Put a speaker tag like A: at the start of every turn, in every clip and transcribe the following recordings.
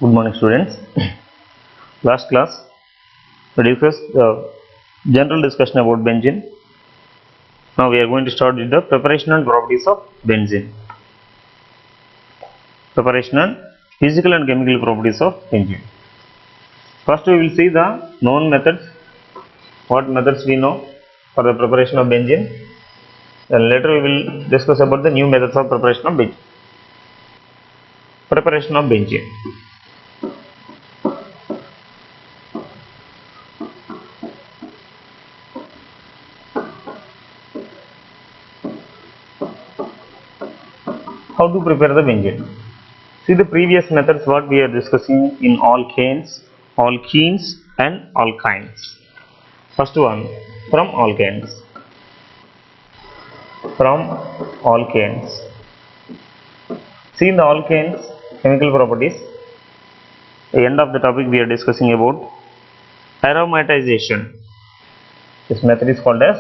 A: Good morning, students. Last class we discussed the general discussion about benzene. Now we are going to start with the preparation and properties of benzene. Preparation and physical and chemical properties of benzene. First we will see the known methods. What methods we know for the preparation of benzene. Then later we will discuss about the new methods of preparation of benzene. Preparation of benzene. How to prepare the benzene? See the previous methods what we are discussing in alkanes, alkenes and alkynes. First one from alkanes. From alkanes. See in the alkanes chemical properties. The end of the topic we are discussing about aromatization. This method is called as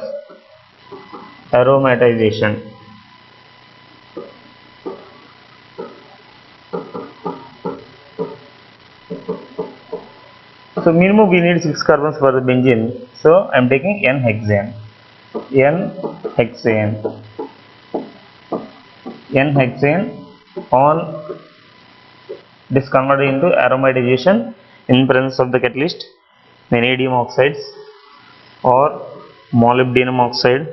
A: aromatization. So minimum we need 6 carbons for the benzene. So I am taking N-hexane. N-hexane. N-hexane on this converted into aromatization in presence of the catalyst, vanadium oxides or molybdenum oxide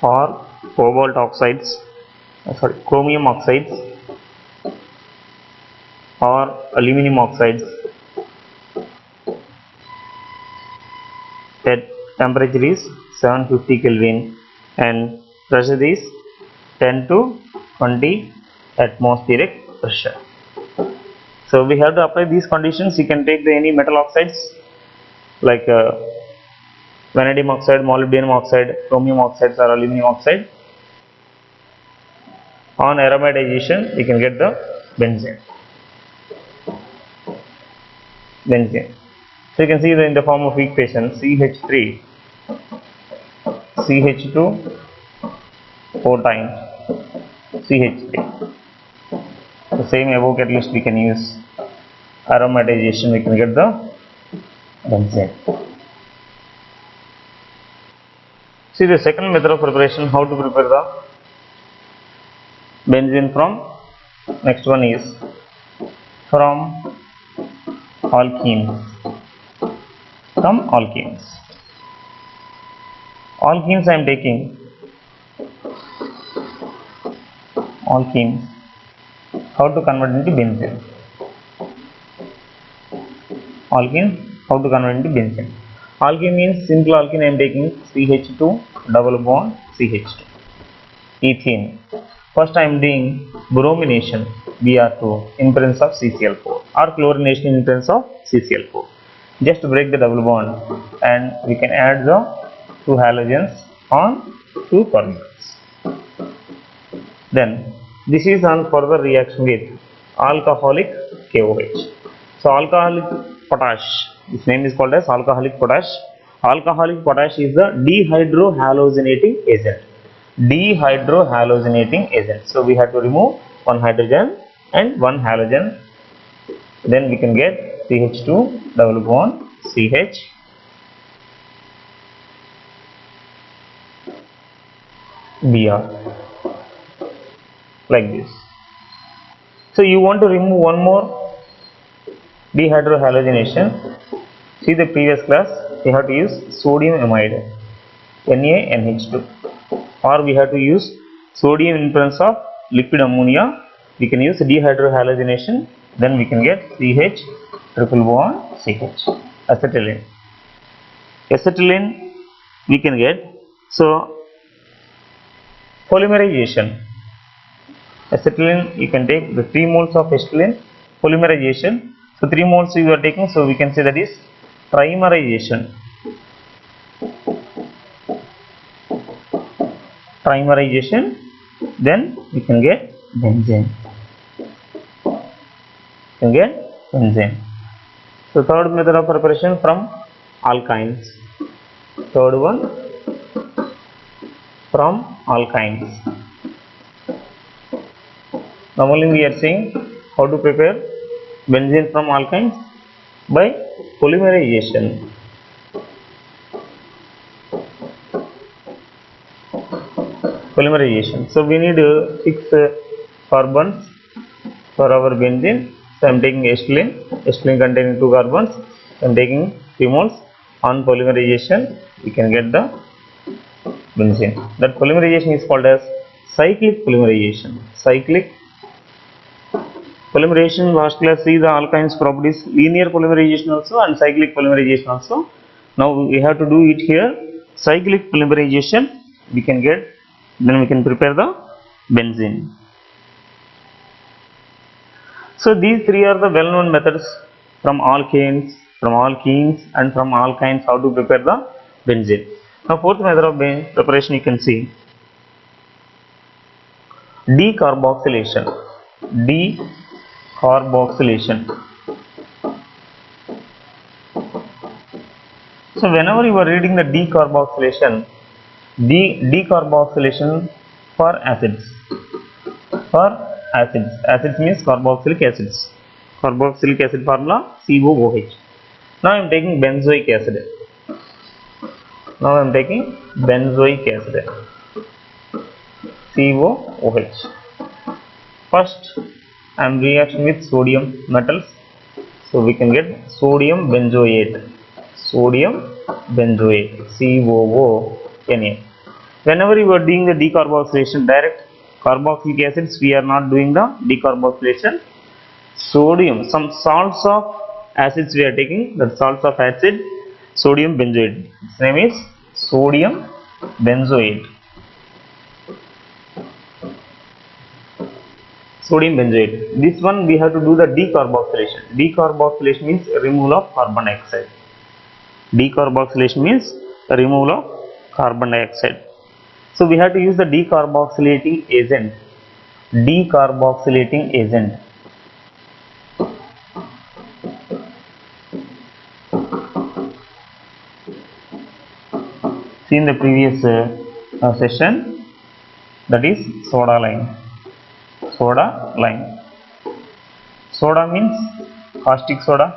A: or cobalt oxides, chromium oxides or aluminum oxides at temperature is 750 Kelvin and pressure is 10 to 20 atmospheric pressure. So we have to apply these conditions. You can take any metal oxides like vanadium oxide, molybdenum oxide, chromium oxides or aluminum oxide. On aromatization you can get the benzene. So you can see that in the form of equation CH3 CH2 4 times CH3. The same above catalyst we can use aromatization, we can get the benzene. See the second method of preparation, how to prepare the benzene from. Next one is from alkenes. From alkenes. Alkenes I am taking alkenes. How to convert into benzene? Alkene, how to convert into benzene? Alkene means simple alkene I am taking CH2 double bond CH2. Ethene. First I am doing bromination Br2 in presence of CCl4 or chlorination in presence of CCl4. Just break the double bond and we can add the two halogens on two carbons. Then this is on further reaction with alcoholic KOH. So alcoholic potash, this name is called as alcoholic potash. Alcoholic potash is the dehydrohalogenating agent. Dehydrohalogenating agent. So we have to remove one hydrogen and one halogen. Then we can get CH2 double bond CH. Br. Like this. So you want to remove one more dehydrohalogenation. See the previous class, we have to use sodium amide NaNH2, or we have to use sodium in presence of liquid ammonia. We can use dehydrohalogenation, then we can get CH triple bond CH. Acetylene. Acetylene we can get. So polymerization. Acetylene you can take the 3 moles of acetylene, polymerization. So 3 moles you are taking, so we can say that is trimerization. Trimerization, then we can get benzene. So third method of preparation from alkynes. Third one from alkynes. Normally we are saying how to prepare benzene from alkynes by polymerization. So we need 6 carbons for our benzene. So I am taking acetylene containing 2 carbons. I am taking phenols. On polymerization we can get the benzene. That polymerization is called as cyclic polymerization. Last class see the alkynes properties, linear polymerization also and cyclic polymerization also. Now we have to do it here. Cyclic polymerization we can get, then we can prepare the benzene. So these 3 are the well known methods from alkanes, from alkenes and from alkynes how to prepare the benzene. Now fourth method of preparation you can see decarboxylation. So whenever you are reading the decarboxylation for acids. Acids means carboxylic acids. Carboxylic acid formula COOH. Now I am taking benzoic acid. COOH. First I am reacting with sodium metals. So we can get sodium benzoate. COONA. Whenever you are doing the decarboxylation, direct carboxylic acids, we are not doing the decarboxylation. Sodium, some salts of acids we are taking, the salts of acid, sodium benzoate. Its name is sodium benzoate. This one we have to do the decarboxylation. Decarboxylation means removal of carbon dioxide. So we have to use the decarboxylating agent. See in the previous session, that is soda lime. Soda means caustic soda.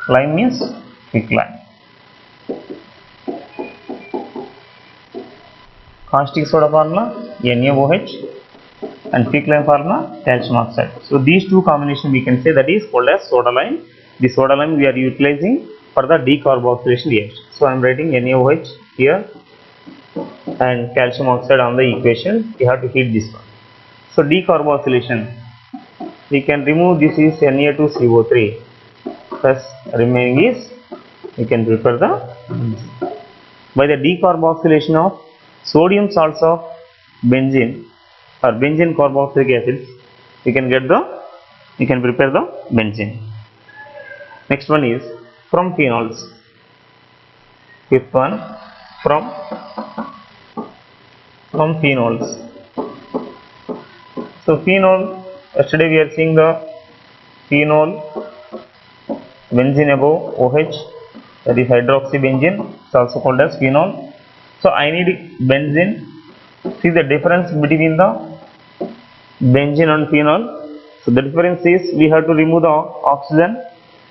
A: Lime means quicklime. Caustic soda formula NaOH and quicklime formula calcium oxide. So these two combination we can say that is called as soda lime. The soda lime we are utilizing for the decarboxylation reaction. So I am writing NaOH here and calcium oxide on the equation. We have to heat this one. So decarboxylation, we can remove this is Na2CO3 plus remaining is we can prepare the by the decarboxylation of sodium salts of benzene or benzene carboxylic acids, we can prepare the benzene. Next one is from phenols. Fifth one from phenols. So phenol, yesterday we are seeing the phenol, benzene above OH, that is hydroxybenzene, it's also called as phenol. So I need benzene. See the difference between the benzene and phenol. So the difference is we have to remove the oxygen.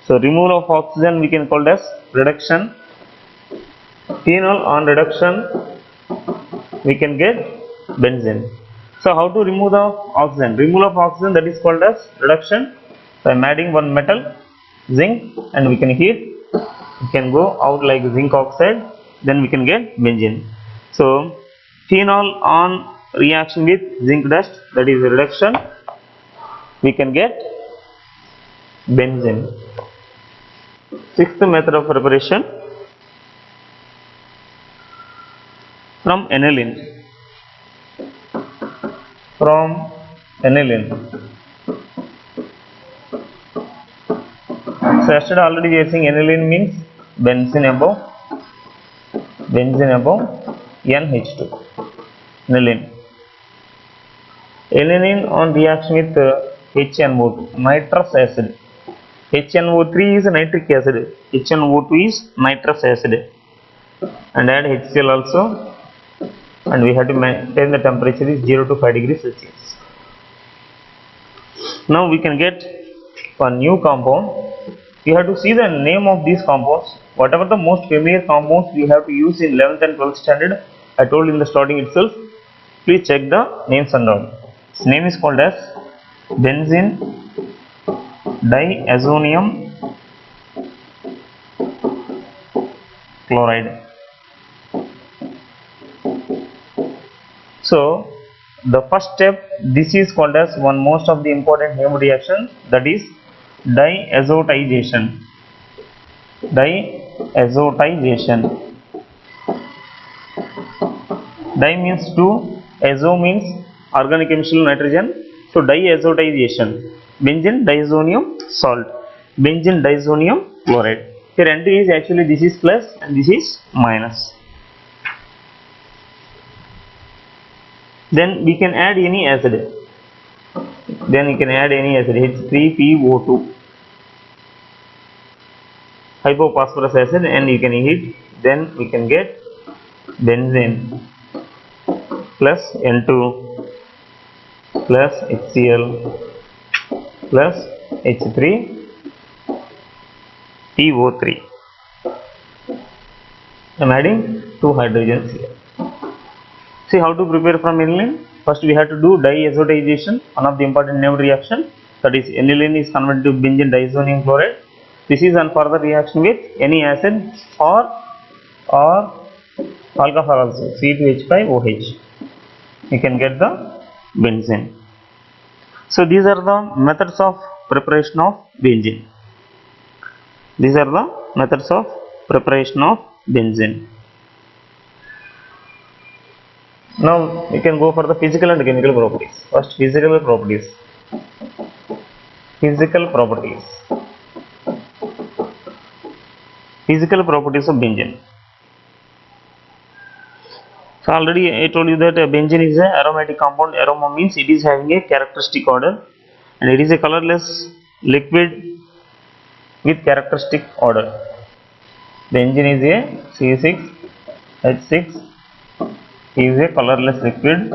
A: So removal of oxygen we can call as reduction. Phenol on reduction we can get benzene. So how to remove the oxygen? Removal of oxygen, that is called as reduction. So I am adding one metal, zinc, and we can heat. It can go out like zinc oxide, then we can get benzene. So phenol on reaction with zinc dust, that is reduction, we can get benzene. Sixth method of preparation from aniline. So yesterday already we are saying aniline means benzene above NH2. Aniline on reaction with HNO2, nitrous acid. HNO3 is nitric acid, HNO2 is nitrous acid, and add HCl also. and we have to maintain the temperature is 0 to 5 degrees Celsius. Now we can get a new compound. We have to see the name of these compounds. Whatever the most familiar compounds we have to use in 11th and 12th standard, I told in the starting itself. Please check the names and all. Its name is called as benzene diazonium chloride. So the first step, this is called as one most of the important heme reaction, that is diazotization. Diazotization. Di means two, azo means organic chemical nitrogen. So diazotization, benzene diazonium salt, benzene diazonium chloride. Here N2 is actually, this is plus and this is minus. Then we can add any acid. H3PO2, hypophosphorus acid, and you can heat. Then we can get benzene plus N2 plus HCl plus H3PO3. I am adding 2 hydrogens here. See how to prepare from aniline. First we have to do diazotization, one of the important name reaction, that is aniline is converted to benzene diazonium chloride. This is on further reaction with any acid or alcohol also, C2H5OH. You can get the benzene. So these are the methods of preparation of benzene. These are the methods of preparation of benzene. Now we can go for the physical and chemical properties. First, physical properties. Physical properties. Physical properties of benzene. So already I told you that benzene is an aromatic compound. Aroma means it is having a characteristic odor, and it is a colorless liquid with characteristic odor. Benzene is a C6H6, is a colorless liquid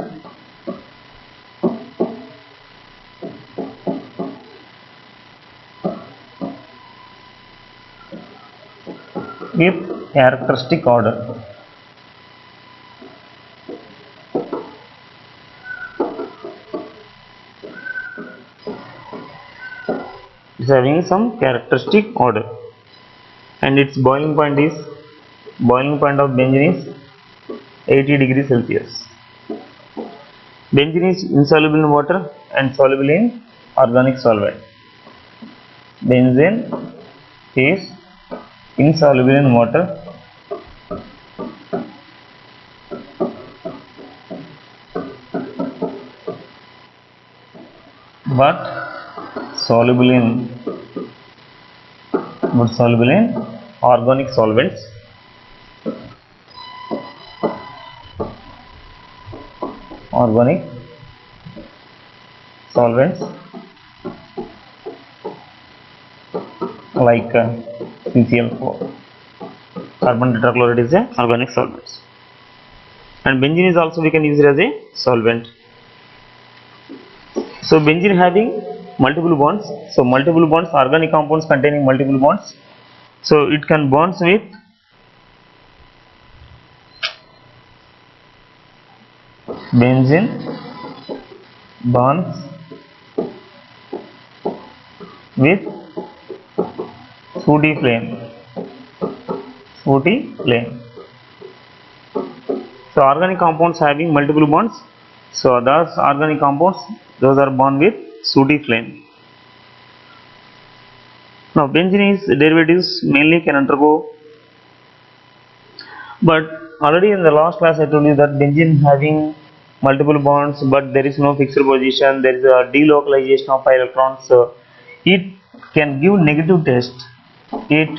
A: with characteristic odor. It is having some characteristic odor, and its boiling point of benzene is 80 degrees Celsius. Benzene is insoluble in water and soluble in organic solvent. Benzene is insoluble in water but soluble in organic solvents. Organic solvents like CCl4. Carbon tetrachloride is a organic solvent, and benzene is also we can use it as a solvent. So benzene having multiple bonds. So multiple bonds, organic compounds containing multiple bonds. So it can bonds with benzene bonds with sooty flame. So organic compounds having multiple bonds. So those organic compounds, those are bound with sooty flame. Now benzene's derivatives mainly can undergo, but already in the last class I told you that benzene having multiple bonds, but there is no fixed position, there is a delocalization of pi electrons, so it can give negative test. It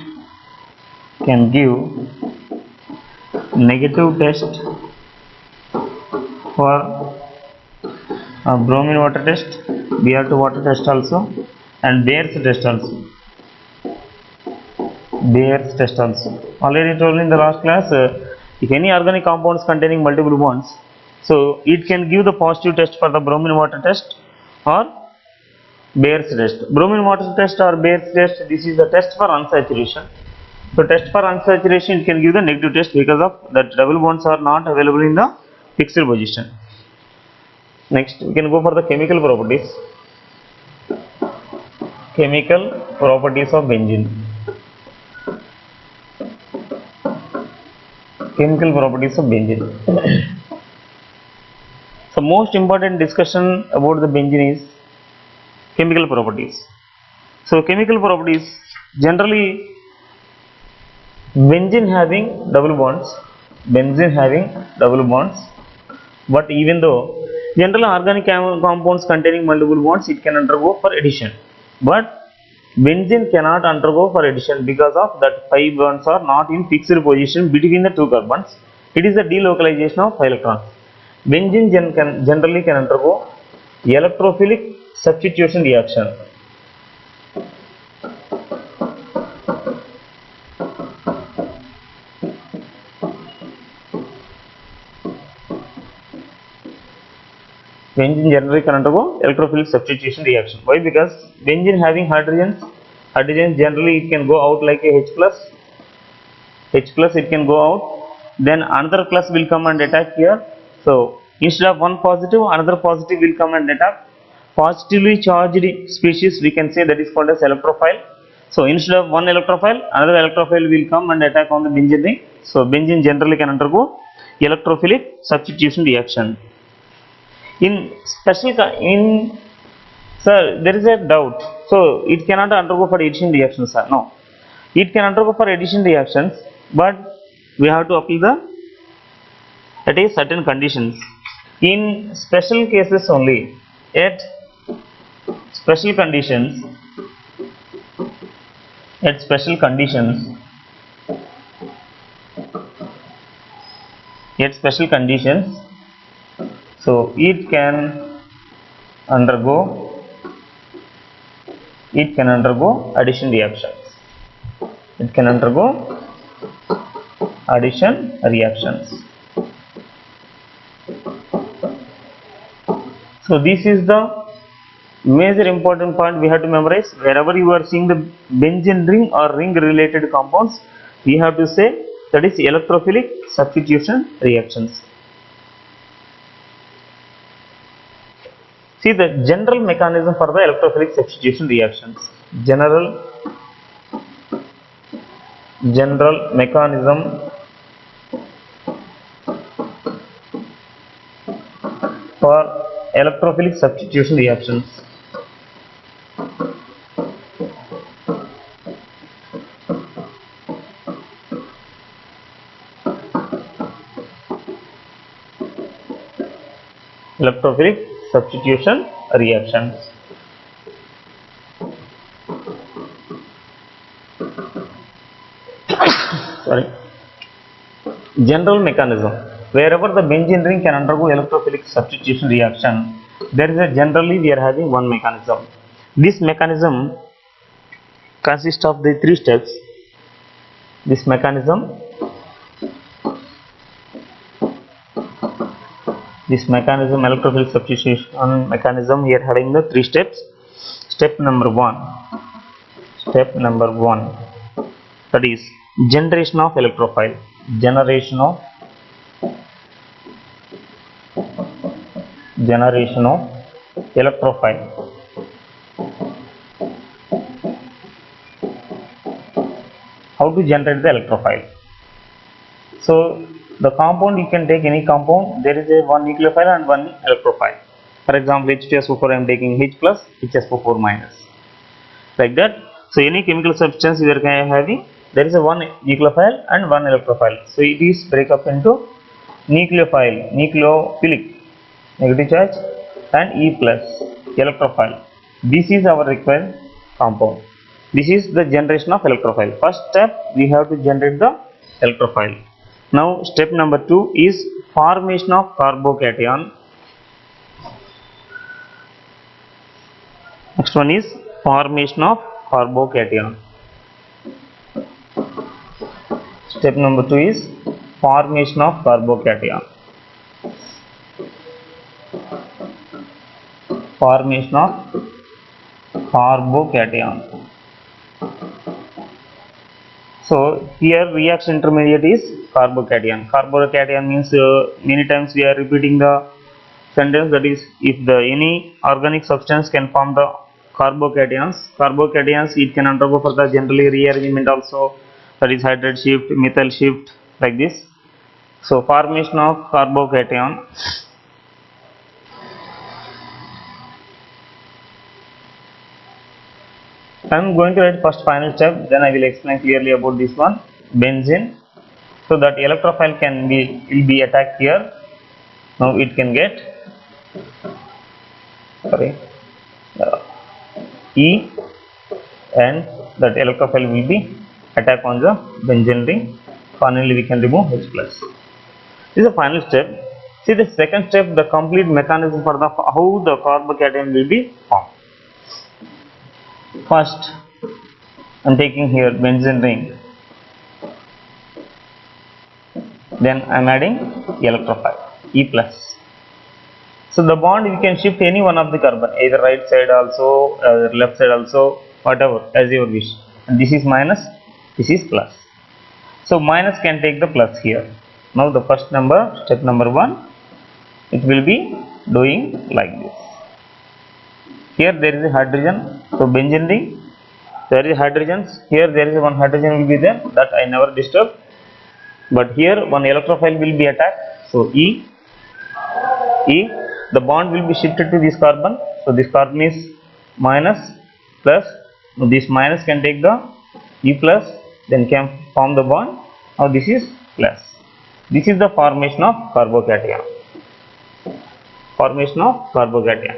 A: can give negative test for bromine water test, Br2 water test also, and Bayer's test also. Already told in the last class, if any organic compounds containing multiple bonds, So it can give the positive test for the bromine water test or Bayer's test. Bromine water test or Bayer's test, this is the test for unsaturation. So test for unsaturation, it can give the negative test because of that double bonds are not available in the fixed position. Next we can go for the chemical properties. Chemical properties of benzene. Chemical properties of benzene. So most important discussion about the benzene is chemical properties. So chemical properties, generally benzene having double bonds, but even though general organic compounds containing multiple bonds, it can undergo for addition, but benzene cannot undergo for addition because of that 5 bonds are not in fixed position between the 2 carbons. It is the delocalization of electrons. Benzene generally can undergo electrophilic substitution reaction. Benzene generally can undergo electrophilic substitution reaction. Why? Because benzene having hydrogens generally it can go out like a H plus it can go out, then another plus will come and attack here. So instead of one positive, another positive will come and attack. Positively charged species, we can say, that is called as electrophile. So instead of one electrophile, another electrophile will come and attack on the benzene ring. So benzene generally can undergo electrophilic substitution reaction. In sir, there is a doubt. So it cannot undergo for addition reactions, sir. No, it can undergo for addition reactions, but we have to apply at a certain conditions. In special cases only, at special conditions, so it can undergo addition reactions. So this is the major important point we have to memorize. Wherever you are seeing the benzene ring or ring related compounds, we have to say that is electrophilic substitution reactions. See the general mechanism for the electrophilic substitution reactions. General mechanism for electrophilic substitution reactions. Electrophilic substitution reactions. Sorry. General mechanism. Wherever the benzene ring can undergo electrophilic substitution reaction, there is a generally we are having one mechanism. This mechanism consists of the 3 steps. This mechanism electrophilic substitution mechanism, we are having the 3 steps. Step number 1, that is generation of electrophile. How to generate the electrophile? So the compound, you can take any compound, there is a one nucleophile and one electrophile. For example, H2SO4, I am taking H plus, HSO4 minus, like that. So any chemical substance you are having, there is a one nucleophile and one electrophile. So it is break up into nucleophilic, negative charge, and E plus, electrophile. This is our required compound. This is the generation of electrophile. First step, we have to generate the electrophile. Now step number 2 is formation of carbocation. Next one is formation of carbocation. Step number 2 is formation of carbocation. formation of carbocation. So here reaction intermediate is carbocation. Carbocation means many times we are repeating the sentence, that is, if the any organic substance can form the carbocations, it can undergo for the generally rearrangement also, that is hydride shift, methyl shift, like this. So formation of carbocation. I am going to write first final step, then I will explain clearly about this one, benzene. So that electrophile will be attacked here. Now it can get E, and that electrophile will be attacked on the benzene ring. Finally we can remove H plus. This is the final step. See the second step, the complete mechanism for the how the carbocation will be formed. First I am taking here benzene ring, then I am adding electrophile E plus. So the bond you can shift any one of the carbon, either right side also, left side also, whatever as your wish. And this is minus, this is plus. So minus can take the plus here. Now the first number, step number 1, it will be doing like this. Here there is a hydrogen, so benzene ring, there is hydrogens. Here there is one hydrogen will be there, that I never disturb. But here one electrophile will be attacked. So E, the bond will be shifted to this carbon. So this carbon is minus plus. Now this minus can take the E plus, then can form the bond. Now this is plus. This is the formation of carbocation. Formation of carbocation.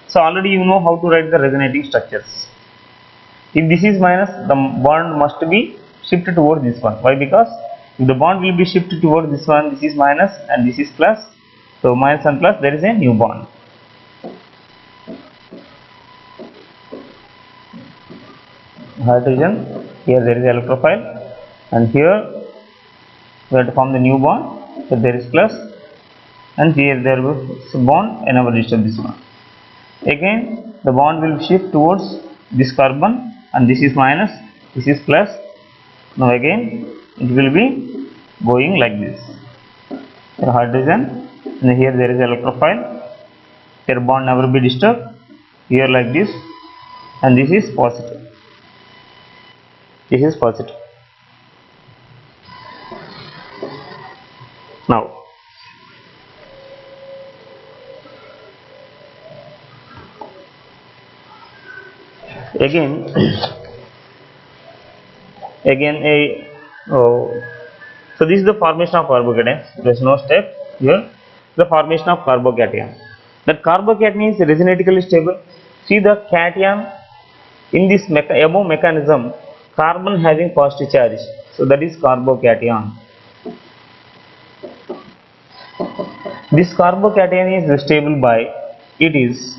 A: So already you know how to write the resonating structures. If this is minus, the bond must be shifted towards this one. Why? Because if the bond will be shifted towards this one, this is minus and this is plus. So minus and plus, there is a new bond. Hydrogen, here there is electrophile, and here we have to form the new bond. So there is plus, and here there is a bond, and I will disturb this one. Again the bond will shift towards this carbon, and this is minus, this is plus. Now again it will be going like this. Here hydrogen, and here there is electrophile. Here bond never be disturbed. Here like this, and this is positive. This is positive. Now again so this is the formation of carbocation. There is no step here. The formation of carbocation. That carbocation is resonatically stable. See the cation in this above mechanism, carbon having positive charge. So that is carbocation. This carbocation is stable by, it is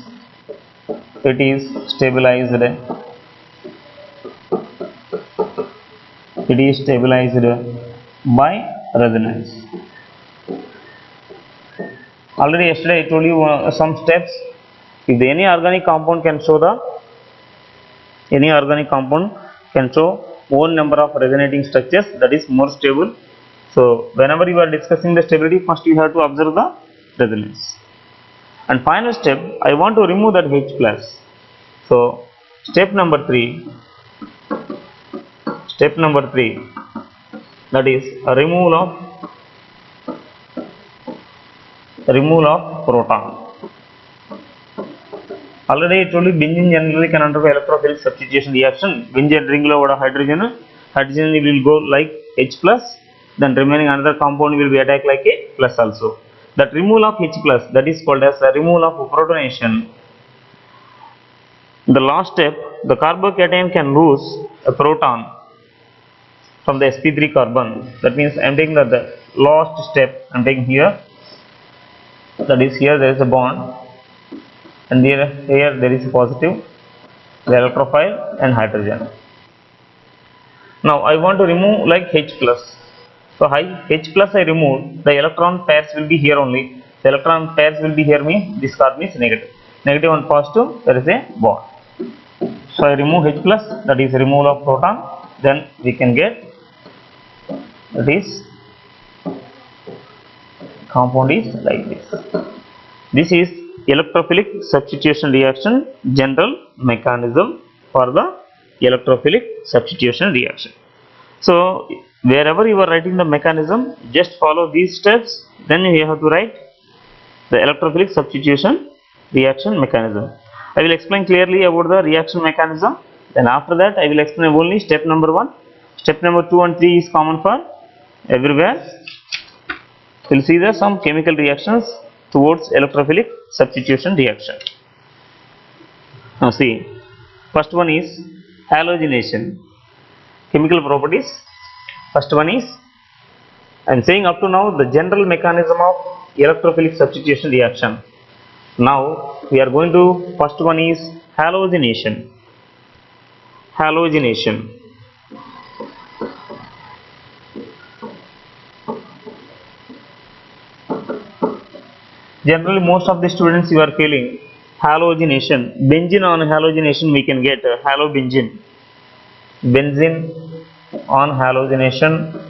A: stabilized by resonance. Already yesterday I told you some steps. If any organic compound can show one number of resonating structures, that is more stable. So whenever you are discussing the stability, first you have to observe the resonance. And final step, I want to remove that H plus. So step number 3, that is a removal of proton. Already I told you benzene generally can undergo electrophilic substitution reaction. Benzene ring lo hydrogen will go like H plus, then remaining another compound will be attacked like a plus also. That removal of H plus, that is called as a removal of protonation. In the last step, the carbocation can lose a proton from the sp3 carbon. That means I am taking the last step. I am taking here. That is, here there is a bond, and here there is a positive, the electrophile and hydrogen. Now I want to remove like H plus. So H plus I remove, the electron pairs will be here only. The electron pairs will be here, means this carbon is negative. negative and positive, there is a bond. So I remove H plus, that is removal of proton, then we can get this compound is like this. This is electrophilic substitution reaction general mechanism for the electrophilic substitution reaction. So wherever you are writing the mechanism, just follow these steps, then you have to write the electrophilic substitution reaction mechanism. I will explain clearly about the reaction mechanism, then after that I will explain only step number 1. Step number 2 and 3 is common for everywhere. We will see the some chemical reactions towards electrophilic substitution reaction. Now see, first one is halogenation. Chemical properties. First one is, I am saying up to now the general mechanism of electrophilic substitution reaction. Now we are going to, first one is halogenation. Halogenation. Generally most of the students you are feeling halogenation, benzene on halogenation we can get halobenzene. Benzene on halogenation,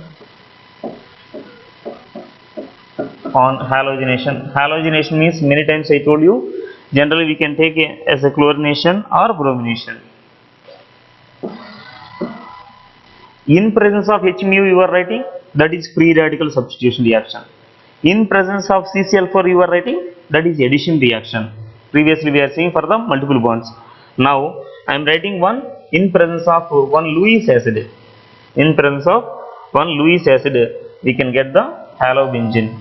A: halogenation means many times I told you, generally we can take as a chlorination or bromination. In presence of H mu you are writing, that is free radical substitution reaction. In presence of CCl4 you are writing, that is addition reaction. Previously we are seeing for the multiple bonds. Now I am writing one in presence of one Lewis acid. In presence of one Lewis acid we can get the halobenzene.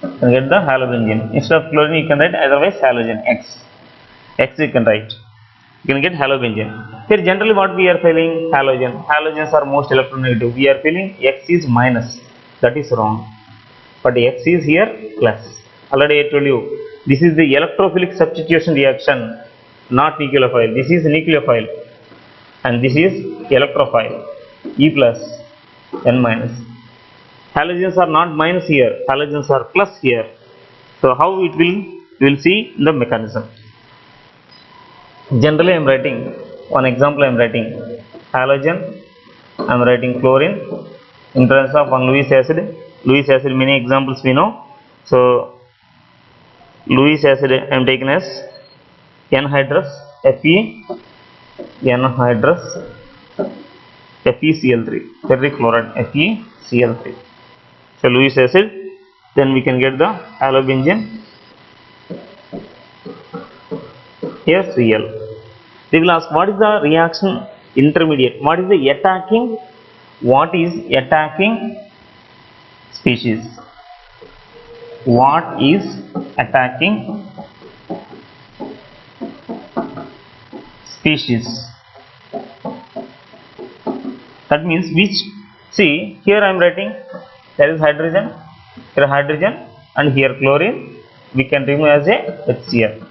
A: You can get the halobenzene. Instead of chlorine you can write otherwise halogen, X you can write. You can get halobenzene. Here generally what we are feeling, halogen. Halogens are most electronegative. We are feeling X is minus. That is wrong. But X is here plus. Already I told you, this is the electrophilic substitution reaction, not nucleophile. This is nucleophile and this is electrophile. E plus, N minus. Halogens are not minus here, halogens are plus here. So how it will, we will see the mechanism. Generally I am writing one example, I am writing halogen, I am writing chlorine in presence of one Lewis acid. Lewis acid many examples we know. So Lewis acid I am taken as anhydrous Fe, anhydrous FeCl3, ferric chloride FeCl3. So Lewis acid, then we can get the halobenzene. Here Cl. They will ask what is the reaction intermediate, what is the attacking, what is attacking species, what is attacking species. That means which, see here I am writing there is hydrogen, here hydrogen and here chlorine, we can remove as a HCl.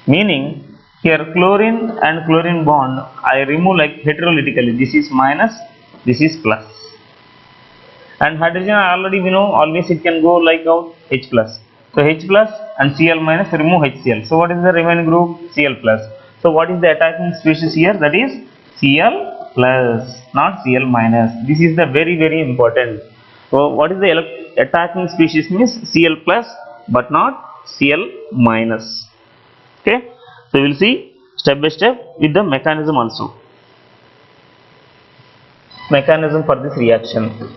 A: Meaning here chlorine and chlorine bond I remove like heterolytically, this is minus, this is plus. And hydrogen already we know always it can go like out H plus. So H plus and Cl minus remove HCl. So what is the remaining group? Cl plus. So what is the attacking species here? That is Cl plus, not Cl minus. This is the very important. So what is the attacking species means Cl plus but not Cl minus. Okay. So we will see step by step with the mechanism also. Mechanism for this reaction.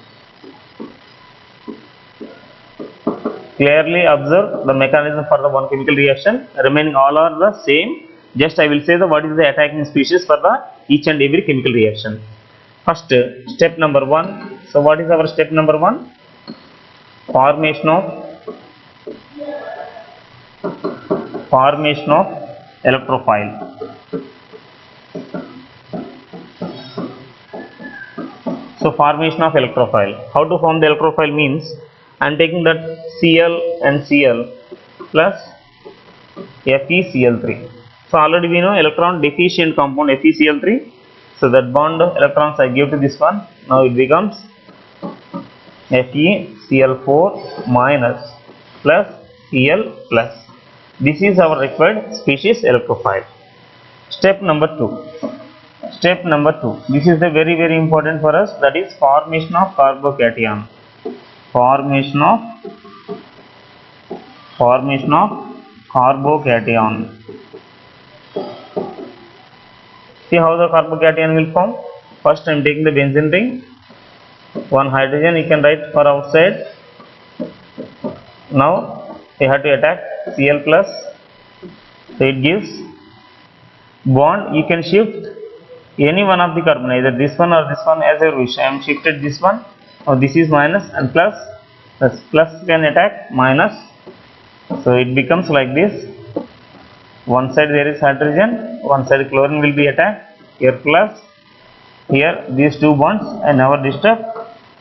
A: Clearly observe the mechanism for the one chemical reaction. Remaining all are the same. Just I will say the what is the attacking species for the each and every chemical reaction. First step number 1. So what is our step number 1? Formation of electrophile. So formation of electrophile. How to form the electrophile means I am taking that Cl and Cl plus FeCl3. So already we know electron deficient compound FeCl3. So that bond electrons I give to this one. Now it becomes FeCl4 minus plus Cl plus. This is our required species electrophile. Step number 2. Step number 2. This is the very important for us, that is formation of carbocation. Formation of carbocation. See how the carbocation will form. First I am taking the benzene ring, one hydrogen you can write for outside. Now you have to attack Cl plus, so it gives bond. You can shift any one of the carbon, either this one or this one, as I wish. I am shifted this one, or this is minus and plus. Plus can attack minus, so it becomes like this. One side there is hydrogen, one side chlorine will be attacked. Here plus, here these two bonds I never disturb.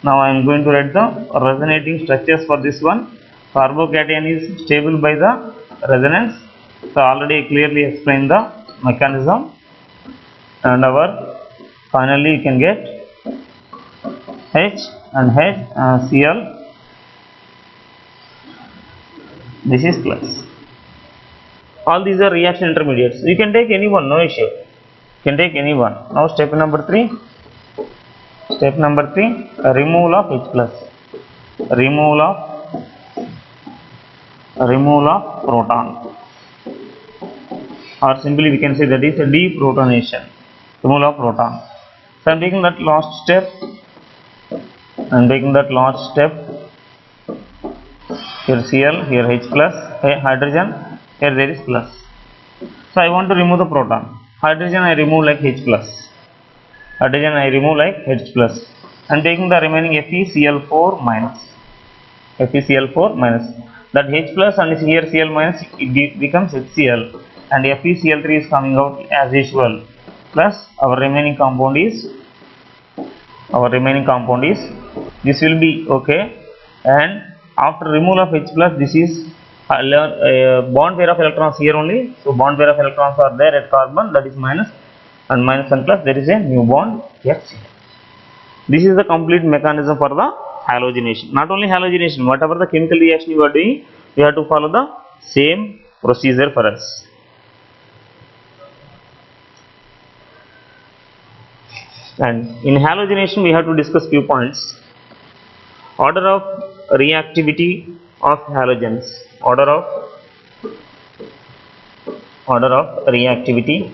A: Now I am going to write the resonating structures for this one. Carbocation is stable by the resonance, so already I clearly explained the mechanism. And our finally you can get H and Cl. This is plus. All these are reaction intermediates. You can take any one, no issue. You can take any one. Now step number 3. Step number 3, removal of H plus. Removal of proton, or simply we can say that is a deprotonation. Removal of proton. So I am taking that last step. Here Cl, here H plus, hydrogen, here there is plus. So I want to remove the proton. Hydrogen I remove like H plus. Hydrogen I remove like H plus. I am taking the remaining FeCl4 minus. FeCl4 minus. That H plus and here Cl minus, it becomes HCl, and FeCl3 is coming out as usual. Plus our remaining compound is this will be okay. And after removal of H plus, this is bond pair of electrons here only. So bond pair of electrons are there at carbon, that is minus and plus, there is a new bond HCl. This is the complete mechanism for the halogenation. Not only halogenation, whatever the chemical reaction you are doing, you have to follow the same procedure for us. And in halogenation we have to discuss few points. Order of reactivity of halogens. Order of reactivity.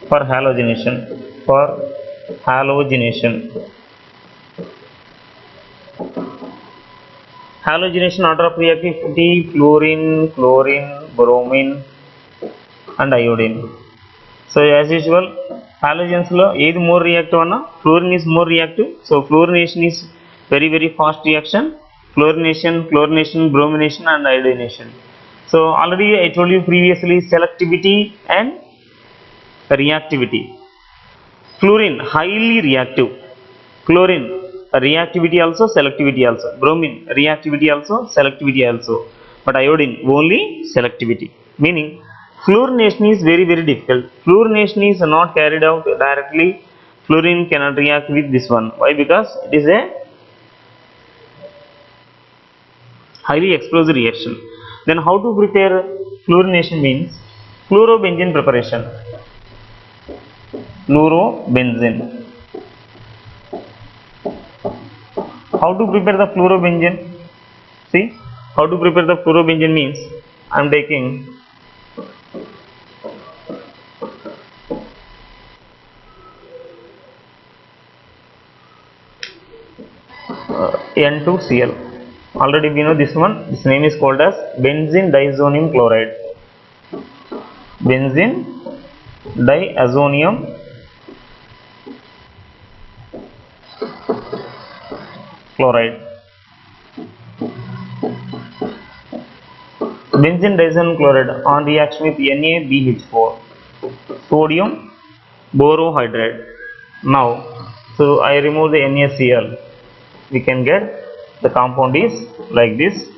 A: For halogenation. Halogenation order of reactivity: fluorine, bromine and iodine. So as usual, halogens lo ఏది more reactive అన్న, fluorine is more reactive. So fluorination is very fast reaction. Fluorination, bromination and iodination. So already I told you previously, selectivity and reactivity. Fluorine highly reactive. Chlorine reactivity also, selectivity also. Bromine reactivity also, selectivity also. But iodine only selectivity. Meaning fluorination is very difficult. Fluorination is not carried out directly. Fluorine cannot react with this one. Why? Because it is a highly explosive reaction. Then how to prepare fluorination means fluorobenzene preparation. Fluorobenzene. How to prepare the fluorobenzene? See, how to prepare the fluorobenzene means I am taking N2Cl. Already we know this one. This name is called as benzene diazonium chloride. Benzene diazonium chloride. Benzene diazonium chloride on reaction with NaBH4, sodium borohydride. Now, so I remove the NaCl. We can get the compound is like this: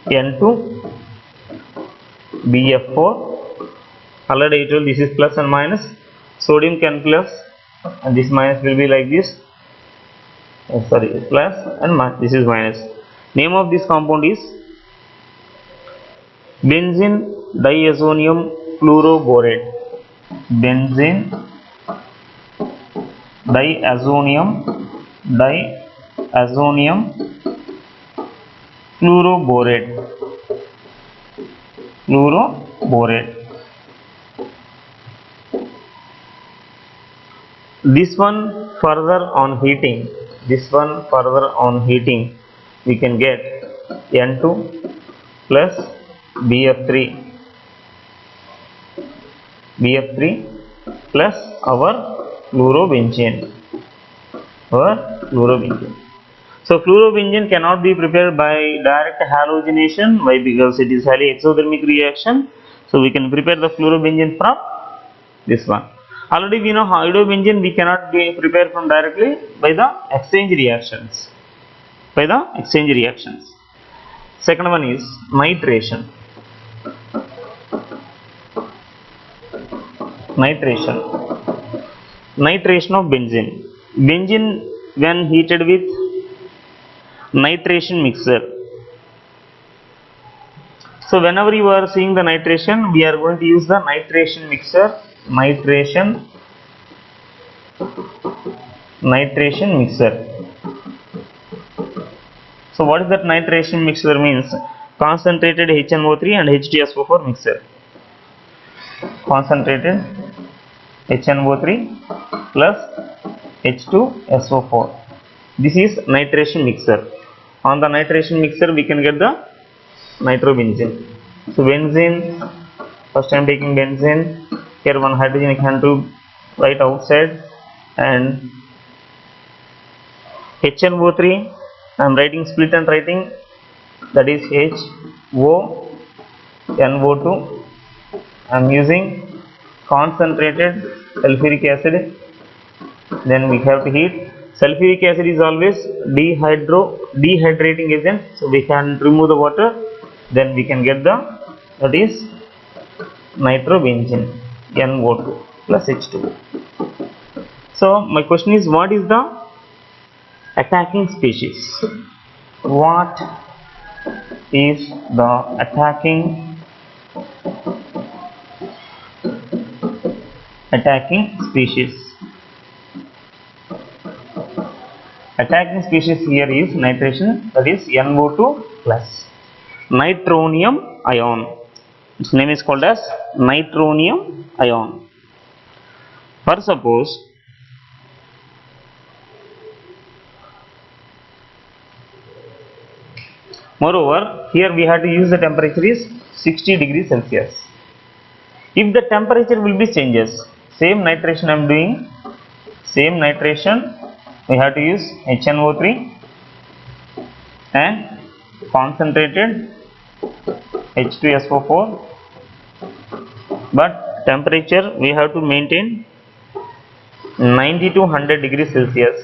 A: N2BF4. Already I told this is plus and minus. Sodium can plus and this minus will be like this. Sorry, plus and this is minus. Name of this compound is benzene diazonium fluoroborate. Benzene diazonium fluoroborate. This one further on heating, we can get N2 plus BF3 plus our fluorobenzene. So fluorobenzene cannot be prepared by direct halogenation. Why? Because it is highly exothermic reaction. So we can prepare the fluorobenzene from this one. Already we know iodobenzene we cannot be prepared from directly by the exchange reactions. Second one is nitration. Nitration of benzene. Benzene when heated with nitration mixer. So whenever you are seeing the nitration, we are going to use the nitration mixer. So what is that nitration mixer means? Concentrated HNO3 and H2SO4 mixer. Concentrated HNO3 plus H2SO4. This is nitration mixer. On the nitration mixer we can get the nitrobenzene. So benzene, first I am taking benzene. Here one hydrogen I can do right outside, and HNO3 I am writing split and writing, that is HONO2. I am using concentrated sulfuric acid. Then we have to heat. Sulfuric acid is always dehydrating agent, so we can remove the water, then we can get that is nitrobenzene, NO2 plus H2O. So my question is, what is the attacking species? What is the attacking species? Attacking species here is nitration, that is NO2 plus nitronium ion. Its name is called as nitronium ion. For suppose moreover here we have to use the temperature is 60 degrees Celsius. If the temperature will be changes, same nitration I am doing, same nitration, we have to use HNO3 and concentrated H2SO4, but temperature we have to maintain 90 to 100 degrees Celsius.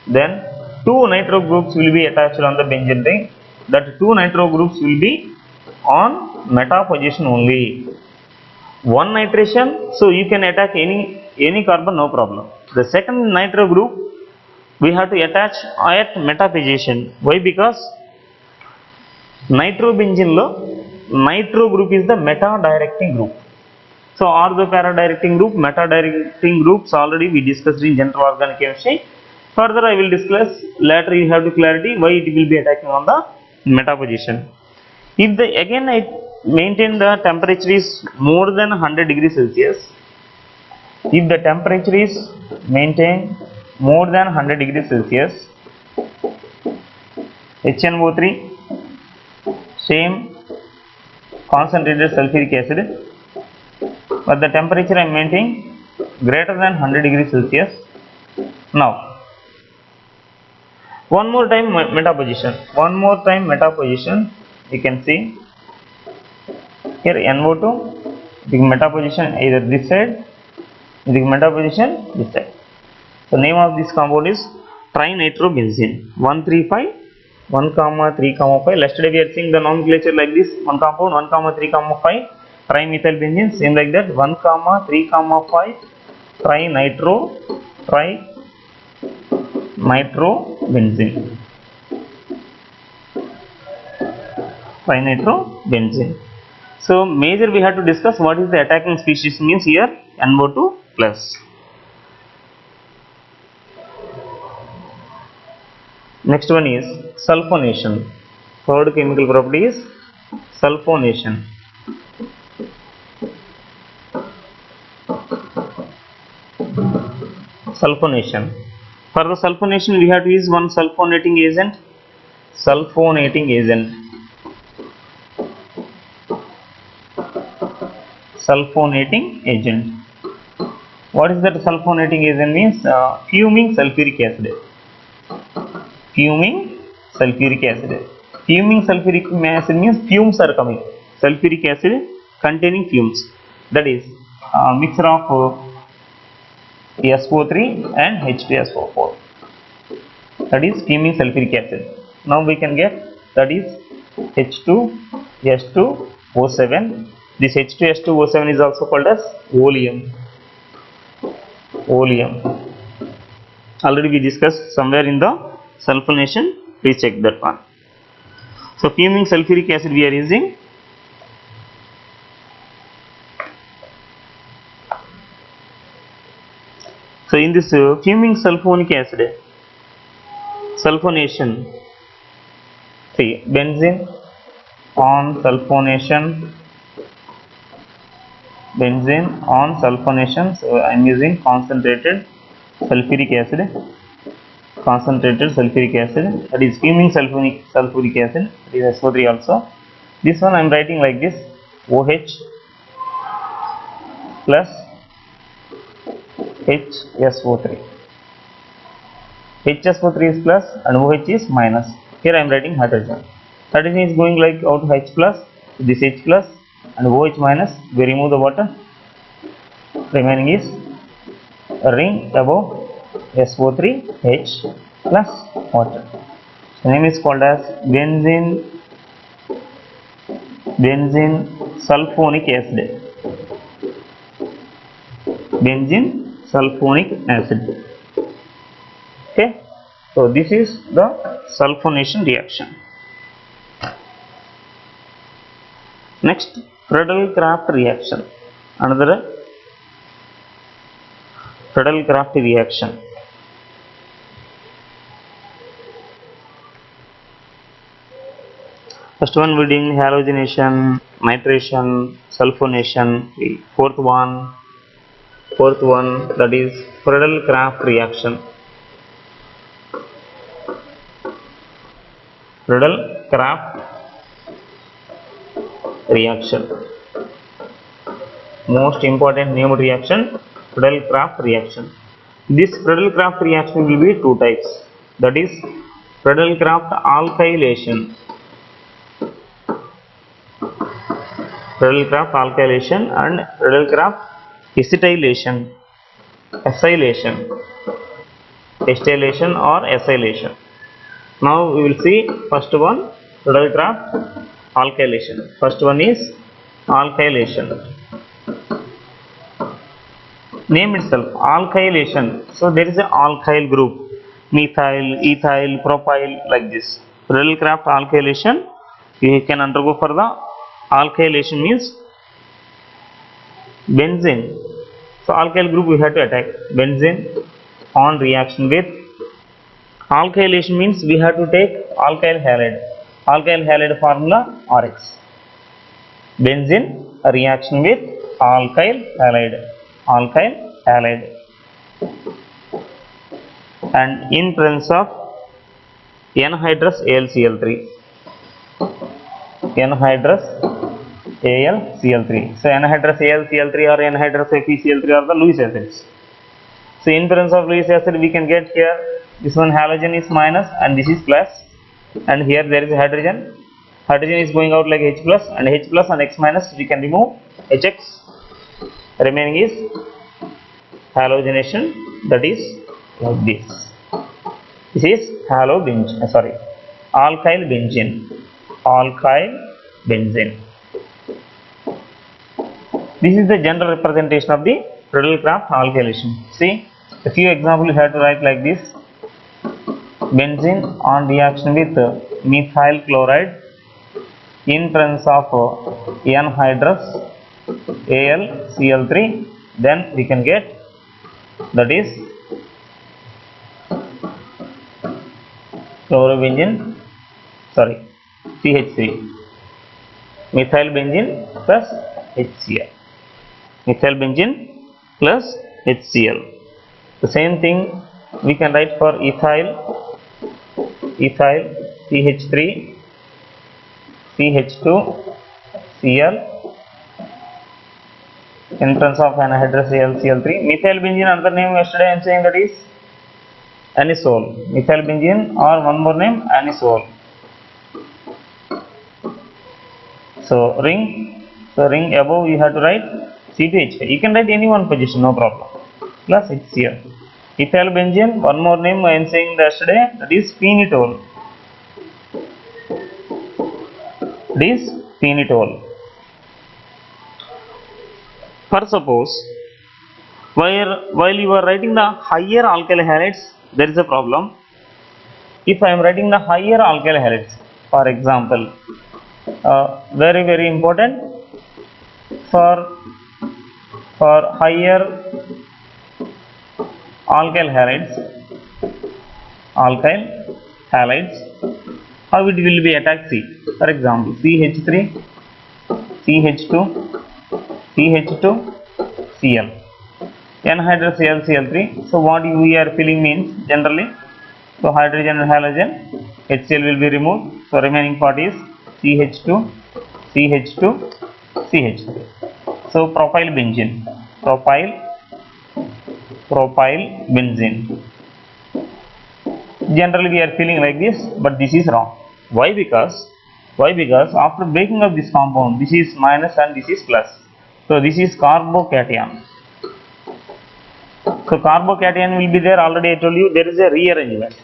A: Then two nitro groups will be attached on the benzene ring. That two nitro groups will be on meta position only. One nitration, so you can attack any carbon, no problem. The second nitro group we have to attach at meta position. Why? Because nitrobenzene lo nitro group is the meta directing group. So ortho para directing group, meta directing groups already we discussed in general organic chemistry. Further I will discuss later, you have to clarity why it will be attacking on the meta position. If the again I maintain the temperature is more than 100 degrees Celsius, if the temperature is maintained more than 100 degrees Celsius, HNO3 same concentrated sulfuric acid, but the temperature I am maintaining greater than 100 degrees Celsius. Now one more time meta position, you can see here NO2, the meta position either this side, the meta position this side. So name of this compound is trinitrobenzene, 135 1,3,5. Yesterday we are seeing the nomenclature like this: one compound 1,3,5 trimethylbenzene, same like that 1,3,5 trinitro trinitrobenzene. Trinitrobenzene. So major we have to discuss what is the attacking species means here NO2 plus. Next one is sulfonation. Third chemical property is sulfonation. Sulfonation. For the sulfonation we have to use one sulfonating agent. Sulfonating agent. Sulfonating agent. What is that sulfonating agent means? Fuming sulfuric acid. Fuming sulfuric acid. Fuming sulfuric acid means fumes are coming. Sulfuric acid containing fumes. That is mixture of SO3 and H2SO4. That is fuming sulfuric acid. Now we can get that is H2S2O7. This H2S2O7 is also called as oleum. Oleum. Already we discussed somewhere in the sulfonation. Please check that one. So fuming sulfuric acid we are using. So in this fuming sulfonic acid, sulfonation, see benzene on sulfonation, benzene on sulfonation. So I am using concentrated sulfuric acid, that is fuming sulfuric acid, that is SO3 also. This one I am writing like this: OH plus HSO3. HSO3 is plus and OH is minus. Here I am writing hydrogen. Hydrogen is going like out H plus, this H plus and OH minus. We remove the water. Remaining is a ring above SO3 H plus water. The name is called as benzene sulfonic acid. Benzene sulfonic acid. Okay, so this is the sulfonation reaction. Next, Friedel-Crafts reaction. Another Friedel-Crafts reaction. First one we doing halogenation, nitration, sulfonation. Fourth one that is Friedel-Crafts reaction. Friedel-Crafts reaction. Most important named reaction, Friedel-Crafts reaction. This Friedel-Crafts reaction will be two types. That is Friedel-Crafts alkylation. Friedel-Crafts alkylation and Friedel-Crafts acetylation, acetylation or acylation. Now we will see first one Friedel-Crafts alkylation. First one is alkylation. Name itself alkylation. So there is an alkyl group, methyl, ethyl, propyl, like this. Friedel-Crafts alkylation. You can undergo for the alkylation means benzene. So alkyl group we have to attack. Benzene on reaction with alkylation means we have to take alkyl halide. Alkyl halide formula RX. Benzene reaction with alkyl halide. And in presence of anhydrous AlCl3. Anhydrous AlCl3. So anhydrous AlCl3 or anhydrous FeCl3 are the Lewis acids. So in presence of Lewis acid we can get here this one halogen is minus and this is plus, and here there is a hydrogen. Hydrogen is going out like H plus and X minus we can remove HX. Remaining is halogenation, that is like this. This is alkyl benzene. This is the general representation of the Friedel-Crafts alkylation. See, A few examples you have to write like this. Benzene on reaction with methyl chloride in presence of anhydrous AlCl3, then we can get, that is chlorobenzene, sorry, CH3, methyl benzene plus HCl, methyl benzene plus HCl. The same thing we can write for ethyl CH3 CH2 Cl in presence of anhydrous AlCl3. Methyl benzene, another name yesterday I am saying, that is anisole. Methyl benzene, or one more name, anisole. So ring above you have to write C2H5. You can write any one position, no problem, plus HCl. Ethyl benzene, one more name I am saying yesterday, that is phenitol. It is phenitol. For suppose while you are writing the higher alkyl halides, there is a problem. If I am writing the higher alkyl halides, for example, very important, for higher alkyl halides, how it will be attacked? See, for example, CH3 CH2 CH2 Cl, anhydrous AlCl3. So what we are feeling means, generally, so hydrogen and halogen, HCl will be removed, so remaining part is CH2 CH2 CH3. So propyl benzene, generally we are feeling like this, but this is wrong. Why? Because after breaking up this compound, this is minus and this is plus, so this is carbocation. So carbocation will be there, already I told you, there is a rearrangement.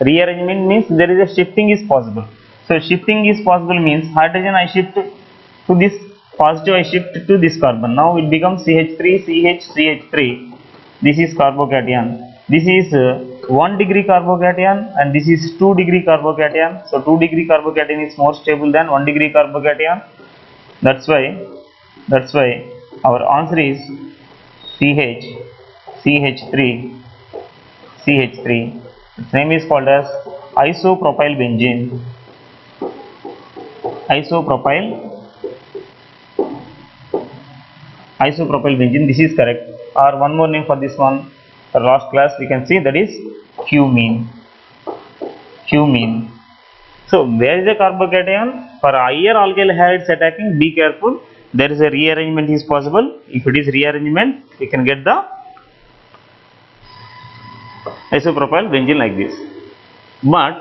A: Rearrangement means there is a shifting is possible. So shifting is possible means hydrogen I shift to this positive, I shift to this carbon. Now it becomes CH3 CH3. This is carbocation. This is 1 degree carbocation and this is 2 degree carbocation. So 2 degree carbocation is more stable than 1 degree carbocation. That's why our answer is CH3. Its name is called as isopropyl benzene. Isopropyl benzene, this is correct. Or one more name for this one, for last class we can see, that is cumene. So where is the carbocation? For higher alkyl halides attacking, be careful, there is a rearrangement is possible. If it is rearrangement, we can get the isopropyl benzene like this. But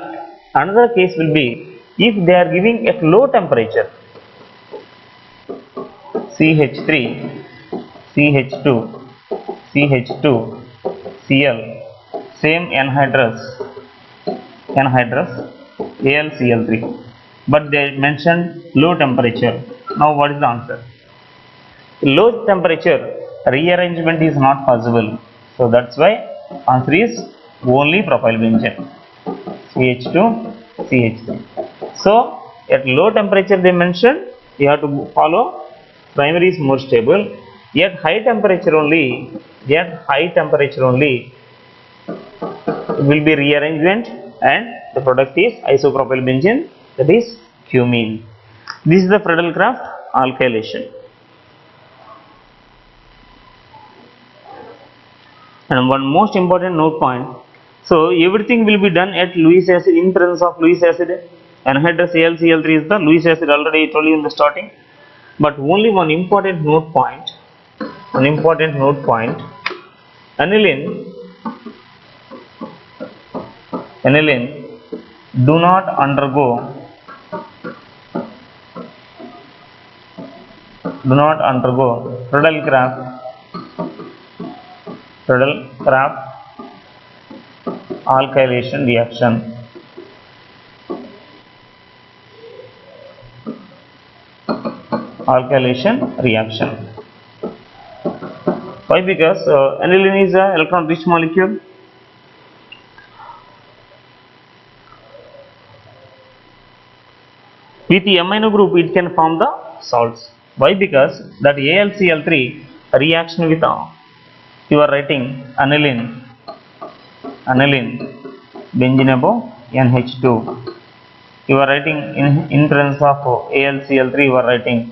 A: another case will be if they are giving at low temperature, CH3 CH2 Cl, same anhydrous AlCl3, but they mentioned low temperature. Now what is the answer? Low temperature rearrangement is not possible, so that's why answer is only propyl benzene, CH2 CH3. So at low temperature they mentioned you have to follow primary is more stable. At high temperature only it will be rearrangement and the product is isopropyl benzene, that is cumene. This is the Friedel-Crafts alkylation. And one most important note point, so everything will be done at Lewis acid, in presence of Lewis acid. Anhydrous AlCl3 is the Lewis acid, already I told you in the starting. But only one important note point, aniline do not undergo Friedel-Crafts alkylation reaction. Why? Because aniline is an electron rich molecule. With the amino group it can form the salts. Why? Because that AlCl3 reaction with you are writing aniline benzenable NH2. You are writing in presence of AlCl3 you are writing,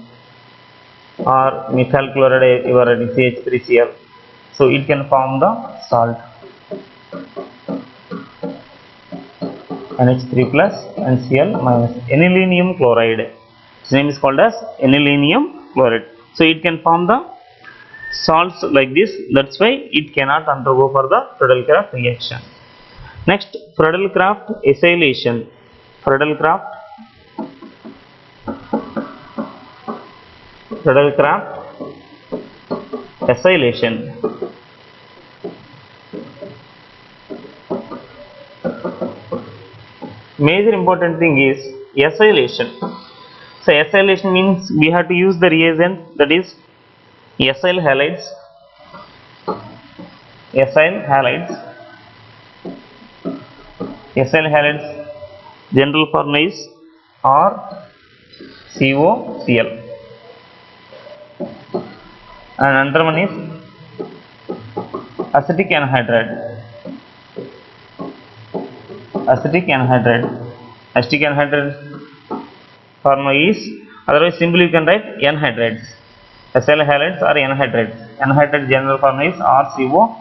A: or methyl chloride you are writing CH3Cl. So it can form the salt NH3 plus NCl minus anilinium chloride. Its name is called as anilinium chloride. So it can form the salts like this. That's why it cannot undergo for the Friedel-Crafts reaction. Next, Friedel-Crafts acylation. Friedel-Crafts acylation. Major important thing is acylation. So acylation means we have to use the reagent, that is acyl halides. General formula is RCOCl, and another one is acetic anhydride. Acetic anhydride formula is, otherwise simply you can write anhydrides. Acyl halides or anhydrides. Anhydride general formula is RCO.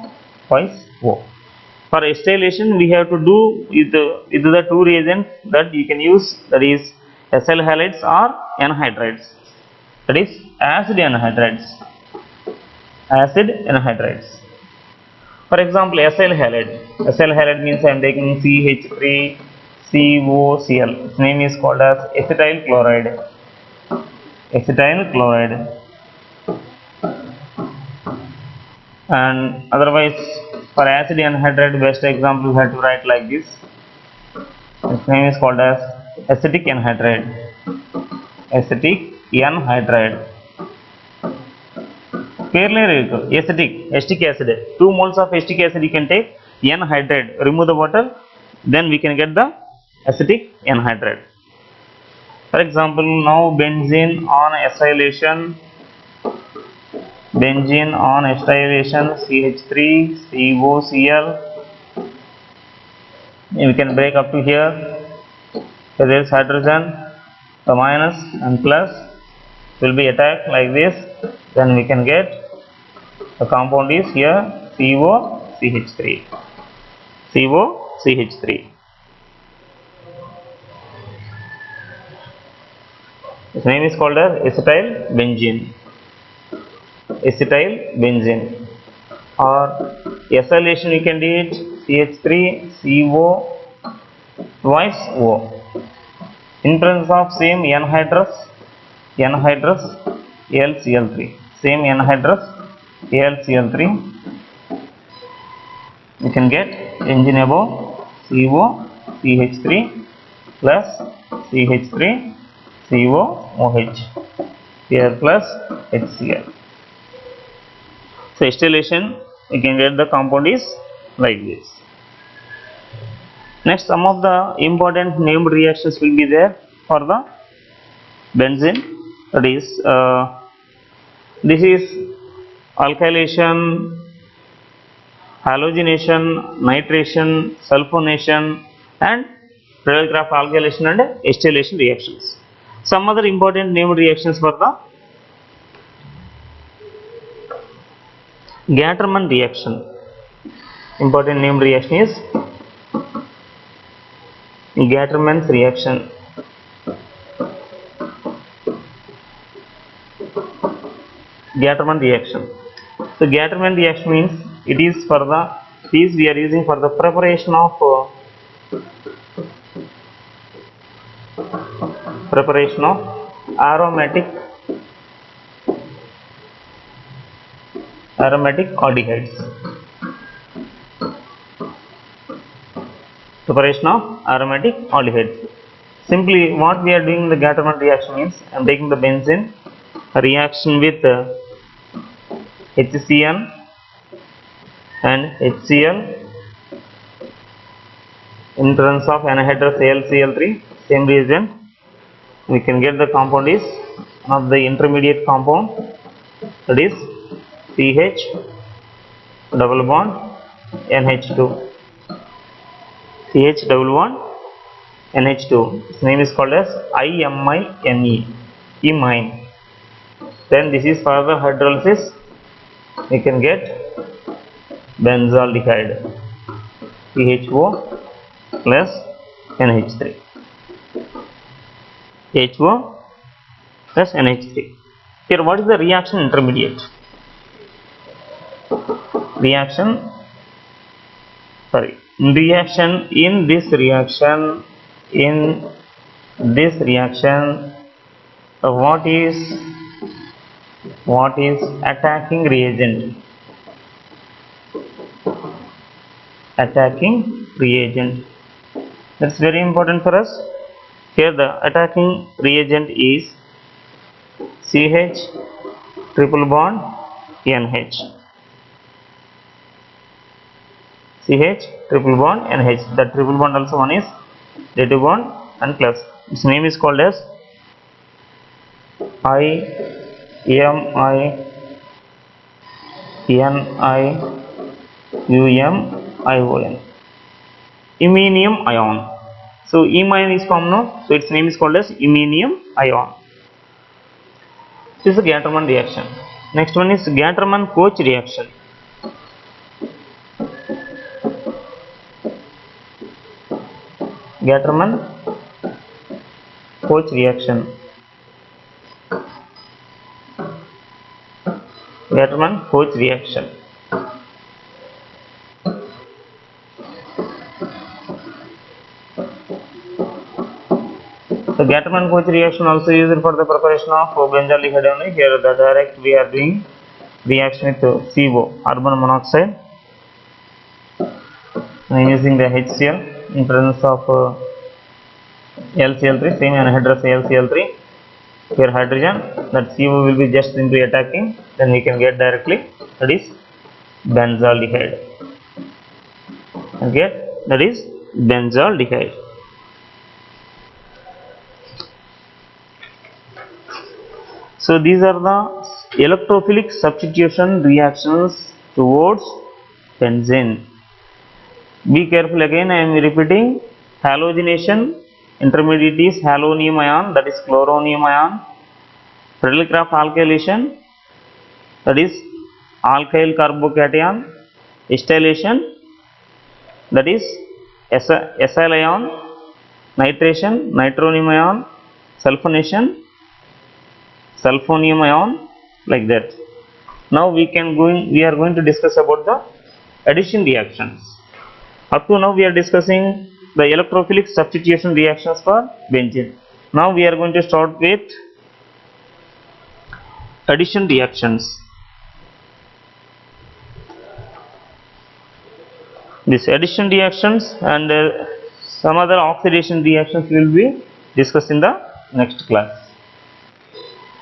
A: For acylation we have to do with the two reagents that you can use, that is acyl halides or anhydrides, that is acid anhydrides. For example, acyl halide means I am taking CH3COCl. Its name is called as acetyl chloride. And otherwise for acid anhydride, best example we have to write like this. Its name is called as acetic anhydride. Clearly, acetic acid. 2 moles of acetic acid you can take anhydride. Remove the water, then we can get the acetic anhydride. For example, now benzene on acylation, CH3COCl. We can break up to here. So there is hydrogen, the minus and plus will be attacked like this. Then we can get the compound is here COCH3. Its name is called as acetyl benzene. Or acylation you can do it CH3CO twice O. In presence of same anhydrous AlCl3. Same anhydrous AlCl3, you can get benzenable COCH3 plus CH3COOH here plus HCl. So acylation you can get the compound is like this. Next, some of the important named reactions will be there for the benzene. That is this is alkylation, halogenation, nitration, sulfonation, and Friedel-Crafts alkylation and acylation reactions. Some other important named reactions for the Gattermann reaction. Important named reaction is Gattermann's reaction. So Gattermann reaction means it is for the, these we are using for the preparation of aromatic aldehydes. Simply what we are doing in the Gattermann reaction means I am taking the benzene reaction with HCN and HCl in presence of anhydrous AlCl3, same reagent, we can get the compound is one of the intermediate compound, that is CH double bond NH2. CH double bond NH2. Its name is called as IMINE, imine. Then this is for the hydrolysis. We can get benzaldehyde, CHO plus NH3. HO plus NH3. Here, what is the reaction intermediate? Reaction in this reaction, what is attacking reagent? Attacking reagent. That's very important for us. Here the attacking reagent is CH triple bond NH. CH triple bond NH. The triple bond also one is dative bond and plus. Its name is called as IMINIUMION, iminium ion. So imine is formed now, so its name is called as iminium ion. This is the Gattermann reaction. Next one is Gattermann-Koch reaction. Gattermann-Koch reaction. Gattermann-Koch reaction. The Gattermann-Koch reaction also used for the preparation of benzaldehyde only. Here the direct we are doing reaction with CO, carbon monoxide, and using the HCl in presence of LCl3, same anhydrous AlCl3. Here hydrogen, that CO will be just simply attacking, then we can get directly, that is benzaldehyde. Okay, that is benzaldehyde. So these are the electrophilic substitution reactions towards benzene. Be careful, again I am repeating. Halogenation, intermediate is halonium ion, that is chloronium ion. Friedel-Crafts alkylation, that is alkyl carbocation. Acetylation, that is acyl ion. Nitration, nitronium ion. Sulfonation, sulfonium ion, like that. Now we are going to discuss about the addition reactions. Up to now we are discussing the electrophilic substitution reactions for benzene. Now we are going to start with addition reactions. These addition reactions and some other oxidation reactions will be discussed in the next class.